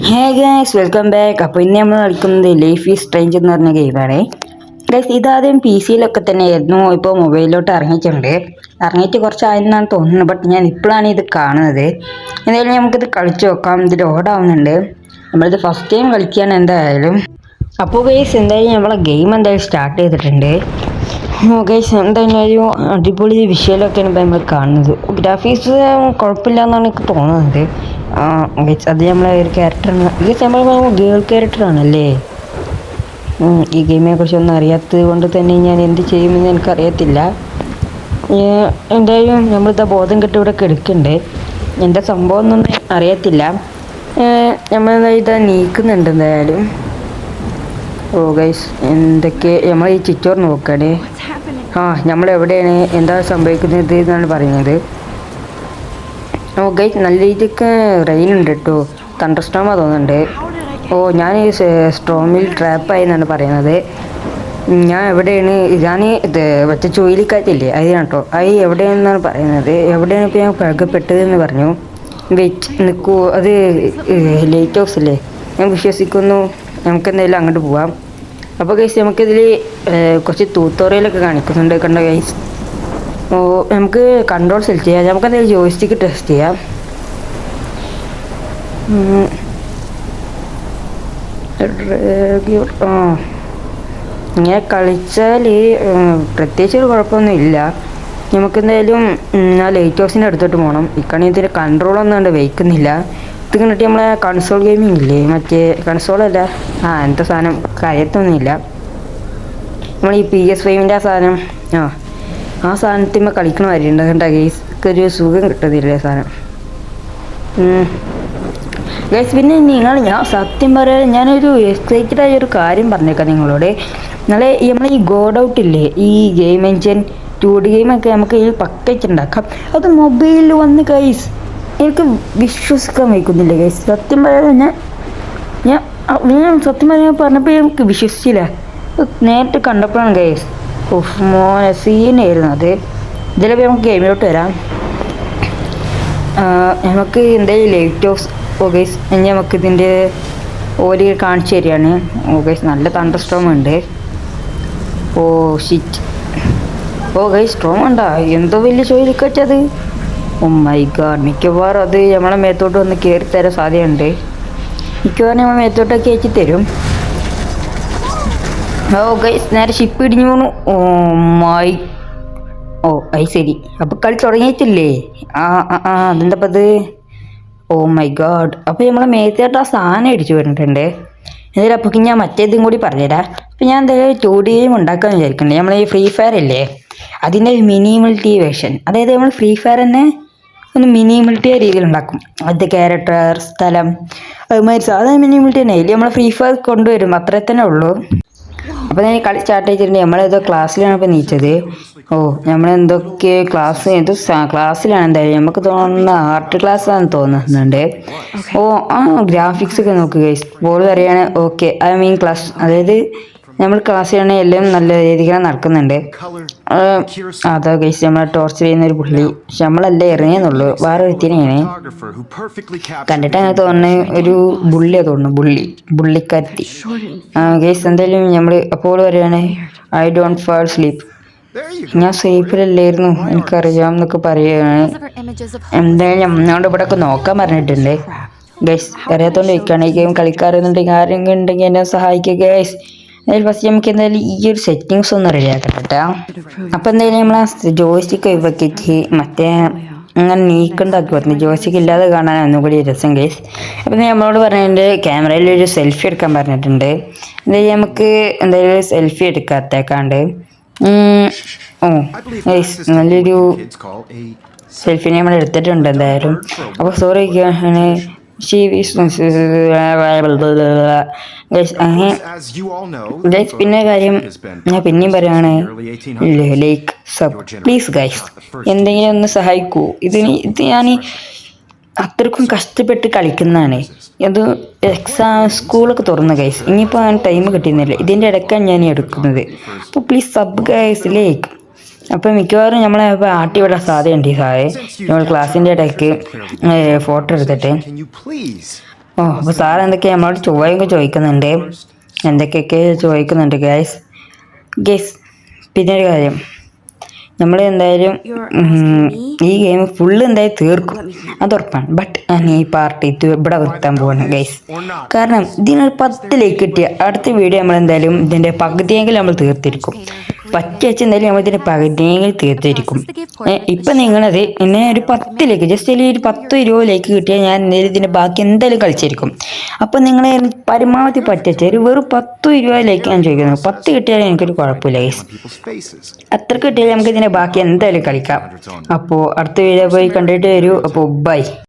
Hey guys welcome back. അപ്പോൾ ഇന്ന് നമ്മൾ കളിക്കുന്നത് ലൈഫ് ഈസ് സ്ട്രേഞ്ച് എന്ന് പറഞ്ഞ ഗെയിമാണ് ഗൈസ്. ഇതാദ്യം പി സിയിലൊക്കെ തന്നെയായിരുന്നു, ഇപ്പോൾ മൊബൈലിലോട്ട് ഇറങ്ങിയിട്ട് കുറച്ചായെന്നാണ് തോന്നുന്നത്. ബട്ട് ഞാൻ ഇപ്പോഴാണ് ഇത് കാണുന്നത്. എന്തായാലും നമുക്കിത് കളിച്ച് നോക്കാം. ഇത് ലോഡാവുന്നുണ്ട്. നമ്മളിത് ഫസ്റ്റ് ടൈം കളിക്കുകയാണ് എന്തായാലും. അപ്പോൾ ഗൈസ് എന്തായാലും നമ്മളെ ഗെയിം എന്തായാലും സ്റ്റാർട്ട് ചെയ്തിട്ടുണ്ട്. ഗൈസ് എന്തായാലും അടിപൊളി വിഷ്വലൊക്കെയാണ് ഇപ്പോൾ നമ്മൾ കാണുന്നത്. ഗ്രാഫിക്സ് കുഴപ്പമില്ല എന്നാണ് എനിക്ക് തോന്നുന്നത്. അത് നമ്മളെ ഒരു ക്യാരക്ടറാണ്. ഇത് നമ്മൾ ഗേൾ ക്യാരക്ടറാണല്ലേ. ഈ ഗെയിമിനെ കുറിച്ചൊന്നും അറിയാത്തത് കൊണ്ട് തന്നെ ഞാൻ എന്ത് ചെയ്യുമെന്ന് എനിക്കറിയത്തില്ല. എന്തായാലും നമ്മളിതാ ബോധം കെട്ട് ഇവിടെ കിടക്കുന്നുണ്ട്. എന്താ സംഭവം ഒന്നും അറിയത്തില്ല. നമ്മൾ ഇതാ നീക്കുന്നുണ്ട് എന്തായാലും. ഓ ഗൈസ് എന്തൊക്കെ നമ്മൾ ഈ ചിറ്റോർ നോക്കണേ. നമ്മൾ എവിടെയാണ്, എന്താ സംഭവിക്കുന്നത് എന്നാണ് പറയുന്നത്. ഓ ഗൈസ് നല്ല രീതിക്ക് റെയിൻ ഉണ്ട് കേട്ടോ. തണ്ടർ സ്റ്റോമാ തോന്നുന്നുണ്ട്. ഞാൻ ഈ സ്റ്റോമിൽ ട്രാപ്പായി എന്നാണ് പറയുന്നത്. ഞാൻ എവിടെയാണ്, ഞാൻ ഇത് മറ്റേ ചുഴലിക്കാറ്റില്ലേ അതിനാണ് കേട്ടോ. അത് എവിടെയാണെന്നാണ് പറയുന്നത്. എവിടെയാണ് ഇപ്പോൾ ഞാൻ പഴകപ്പെട്ടതെന്ന് പറഞ്ഞു. വെയിറ്റ് നിൽക്കൂ, അത് ലൈറ്റ് ഹൗസ് അല്ലേ. ഞാൻ വിശ്വസിക്കുന്നു നമുക്കെന്തായാലും അങ്ങോട്ട് പോവാം. അപ്പോൾ ഗൈസ് നമുക്കിതിൽ കുറച്ച് ട്യൂട്ടോറിയലൊക്കെ കാണിക്കുന്നുണ്ട് കണ്ടോ ഗൈസ്. നമുക്ക് കൺട്രോൾ സെലക്ട് ചെയ്യാം. നമുക്കെന്തായാലും ജോയിസ്റ്റിക്ക് ടെസ്റ്റ് ചെയ്യാം. ഇങ്ങനെ കളിച്ചാൽ പ്രത്യേകിച്ച് ഒരു കുഴപ്പമൊന്നുമില്ല. നമുക്കെന്തായാലും ആ ലൈറ്റ് ഹൗസിൻ്റെ അടുത്തോട്ട് പോകണം. ഇക്കണി ഇതിൻ്റെ കൺട്രോളൊന്നും കണ്ട് വയ്ക്കുന്നില്ല. ഇത് കണ്ടിട്ട് നമ്മളെ കൺസോൾ ഗെയിമിംഗ് ഇല്ലേ, മറ്റേ കൺസോളല്ല, എന്താ സാധനം കാര്യത്തൊന്നുമില്ല. നമ്മൾ ഈ PS5 ആ സാധനം, ആ സാധനത്തിന്മേൽ കളിക്കണ വരെയുണ്ട്. കണ്ട ഗൈസ്, ഒരു സുഖം കിട്ടുന്നില്ല സാധനം ഗൈസ്. പിന്നെ ഞാൻ സത്യം പറയാൻ ഞാനൊരു എക്സൈറ്റഡ് ആയ ഒരു കാര്യം പറഞ്ഞേക്കാം നിങ്ങളോട്. നമ്മളെ ഈ ഗോഡ് ഔട്ട് ഇല്ലേ, ഈ ഗെയിം എൻജിൻ 2D ഗെയിമൊക്കെ നമുക്ക് ഈ പക്കച്ചുണ്ടാക്കാം. അത് മൊബൈലിൽ വന്ന് ഗൈസ് എനിക്ക് വിശ്വസിക്കാൻ വയ്ക്കുന്നില്ല ഗൈസ്. സത്യം പറയാൻ ഞാൻ സത്യം പറയാൻ പറഞ്ഞപ്പോൾ എനിക്ക് വിശ്വസിച്ചില്ല. നേരിട്ട് കണ്ടപ്പോഴാണ് ഗൈസ് മോനെ സീനായിരുന്നു അത്. ഇതിലപ്പോൾ നമുക്ക് ഗെയിമിലോട്ട് വരാം. നമുക്ക് എന്തായാലും ലൈറ്റ് ഹൗസ് ഗൈസ് ഇനി നമുക്കിതിൻ്റെ ഓര് കാണിച്ചു തരികയാണ്. ഗൈസ് നല്ല തണ്ടർ സ്റ്റോം ഉണ്ട്. ഷിറ്റ്. ഗൈസ് സ്ട്രോം ഉണ്ടാ, എന്തോ വലിയ ചുഴലിക്കാറ്റത്. മൈ ഗാഡ്, മിക്കവാറും അത് നമ്മളെ മേത്തോട്ട് വന്ന് കയറി തരാൻ സാധ്യതയുണ്ട്. മിക്കവാറും നമ്മളെ മേത്തോട്ടൊക്കെ കയറ്റി തരും. ഗൈസ് നേരെ ഷിപ്പ് ഇടിഞ്ഞു പോണു. അത് ശരി. അപ്പോൾ കളി തുടങ്ങിയിട്ടില്ലേ? അതെന്തപ്പം അത്? My God. അപ്പോൾ നമ്മളെ മേത്തോട്ട് ആ സാധനം ഇടിച്ചു വരുന്നുണ്ട്. എന്തായാലും അപ്പോൾ ഞാൻ മറ്റേതും കൂടി പറഞ്ഞുതരാം. അപ്പോൾ ഞാൻ എന്തായാലും 2D ഗെയിം ഉണ്ടാക്കാമെന്ന് വിചാരിക്കുന്നുണ്ട്. നമ്മൾ ഈ ഫ്രീ ഫയർ ഇല്ലേ, അതിൻ്റെ മിനിമൽറ്റി വേർഷൻ. അതായത് നമ്മൾ ഫ്രീ ഫയർ തന്നെ ഒന്ന് മിനിമൽറ്റി രീതിയിൽ ഉണ്ടാക്കും. അത് ക്യാരക്ടർ, സ്ഥലം, അതുമാതിരി സാധാരണ മിനിമൽറ്റി തന്നെ ഇല്ലേ നമ്മൾ ഫ്രീ ഫയർ കൊണ്ടുവരും, അത്രേ തന്നെ ഉള്ളൂ. അപ്പോൾ ഞാൻ കളി സ്റ്റാർട്ട് ചെയ്തിട്ടുണ്ട്. നമ്മളേതോ ക്ലാസ്സിലാണ് ഇപ്പോൾ നീച്ചത്. നമ്മളെന്തൊക്കെ ക്ലാസ്സിലാണ് എന്തായാലും. നമുക്ക് തോന്നുന്ന ആർട്ട് ക്ലാസ്സാണെന്ന് തോന്നുന്നുണ്ട്. ഗ്രാഫിക്സ് ഒക്കെ നോക്കുക ഗൈസ്. ബോൾ വരെയാണ്. ഓക്കെ, ഐ മീൻ ക്ലാസ്, അതായത് നമ്മൾ ക്ലാസ്സിലാണ് എല്ലാം നല്ല രീതിക്കാണ് നടക്കുന്നുണ്ട്. അതാ ഗൈസ് നമ്മളെ ടോർച്ച് ചെയ്യുന്നൊരു പുള്ളി. പക്ഷെ നമ്മളല്ലേ എറിഞ്ഞെന്നുള്ളൂ, വേറെ ഒരുത്തിനെയാണ് കണ്ടിട്ട് അങ്ങനെ തോന്നുന്നത്. ഒരു ബുള്ളിയാണ് തോന്നുന്നു, ബുള്ളിക്കാറ്റി. ഗൈസ് എന്തായാലും നമ്മൾ അപ്പോൾ വരെയാണ്. I don't fall sleep. ഞാൻ സേഫിലല്ലായിരുന്നു, എനിക്കറിയാം എന്നൊക്കെ പറയുകയാണ്. എന്തായാലും നമ്മളോട് ഇവിടെ ഒക്കെ നോക്കാൻ പറഞ്ഞിട്ടുണ്ട് ഗൈസ്. അറിയാത്തോണ്ട് വയ്ക്കുകയാണ്. ഈ ഗെയിം കളിക്കാറുണ്ടെങ്കിൽ ആരെങ്കിലും ഉണ്ടെങ്കിൽ എന്നെ സഹായിക്കുക ഗൈസ്. എന്തായാലും ഫസ്റ്റ് നമുക്ക് എന്തായാലും ഈ ഒരു സെറ്റിങ്സ് ഒന്ന് റെഡിയാക്കാം കേട്ടോ. അപ്പോൾ എന്തായാലും നമ്മൾ ആ ജോയ്സ്റ്റിക്ക് ഒഴിവാക്കിയിട്ട് മറ്റേ അങ്ങനെ നീക്കണ്ടാക്കി പറഞ്ഞു. ജോയ്സ്റ്റിക്ക് ഇല്ലാതെ കാണാൻ ഒന്നും കൂടി രസം ഗൈസ്. അപ്പം നമ്മളോട് പറഞ്ഞിട്ടുണ്ട് ക്യാമറയിൽ ഒരു സെൽഫി എടുക്കാൻ പറഞ്ഞിട്ടുണ്ട്. എന്തായാലും നമുക്ക് എന്തായാലും സെൽഫി എടുക്കാത്തേക്കാണ്ട് നല്ലൊരു സെൽഫിനെ നമ്മൾ എടുത്തിട്ടുണ്ട് എന്തായാലും. അപ്പോൾ സോറി പിന്നെ കാര്യം ഞാൻ പിന്നെയും പറയുകയാണ്, ലൈക്ക് പ്ലീസ് ഗൈസ് എന്തെങ്കിലും ഒന്ന് സഹായിക്കൂ. ഇത് ഞാൻ അത്രക്കും കഷ്ടപ്പെട്ട് കളിക്കുന്നതാണ്. അത് സ്കൂളൊക്കെ തുറന്നു ഗൈസ്. ഇനിയിപ്പോൾ ഞാൻ ടൈം കിട്ടുന്നില്ല, ഇതിൻ്റെ ഇടയ്ക്കാണ് ഞാൻ എടുക്കുന്നത്. അപ്പോൾ പ്ലീസ് സബ് ഗൈസ് ലൈക്ക്. അപ്പോൾ മിക്കവാറും നമ്മളെ ഇപ്പോൾ ആട്ടി വിടാൻ സാധ്യതയുണ്ട് ഈ സാറേ. നമ്മൾ ക്ലാസ്സിൻ്റെ ഇടയ്ക്ക് ഫോട്ടോ എടുത്തിട്ട്. ഓ അപ്പോൾ സാർ എന്തൊക്കെയാ നമ്മളോട് ചോദിക്കുന്നുണ്ട്, എന്തൊക്കെയൊക്കെ ചോദിക്കുന്നുണ്ട് ഗൈസ്. പിന്നെ ഒരു കാര്യം, നമ്മൾ എന്തായാലും ഈ ഗെയിം ഫുള്ള് എന്തായാലും തീർക്കും, അത് ഉറപ്പാണ്. ബട്ട് ഞാൻ ഈ പാർട്ട് ഇവിടെ നിർത്താൻ പോവാണ് ഗൈസ്. കാരണം ഇതിനൊരു 10 ലൈക്ക് കിട്ടിയ അടുത്ത വീഡിയോ നമ്മൾ എന്തായാലും ഇതിൻ്റെ പകുതിയെങ്കിലും നമ്മൾ തീർത്തിരിക്കും. വെച്ച് എന്തായാലും നമ്മൾ ഇതിൻ്റെ പകുതിയെങ്കിലും തീർത്തിരിക്കും. ഇപ്പം നിങ്ങളത് എന്നെ ഒരു 10 ലൈക്ക്, ജസ്റ്റ് ഒരു 10-20 ലൈക്ക് കിട്ടിയാൽ ഞാൻ എന്തായാലും ഇതിൻ്റെ ബാക്കി എന്തായാലും കളിച്ചിരിക്കും. അപ്പം നിങ്ങളെ പരമാവധി ഒരു വെറും 10-20 ലൈക്ക് ഞാൻ ചോദിക്കുന്നു. 10 കിട്ടിയാലും എനിക്കൊരു കുഴപ്പമില്ല ഗൈസ്. അത്ര കിട്ടിയാൽ നമുക്ക് ഇതിൻ്റെ ബാക്കി എന്തായാലും കളിക്കാം. അപ്പോൾ അടുത്ത വീഡിയോ പോയി കണ്ടിട്ട് വരൂ. അപ്പോൾ ബൈ.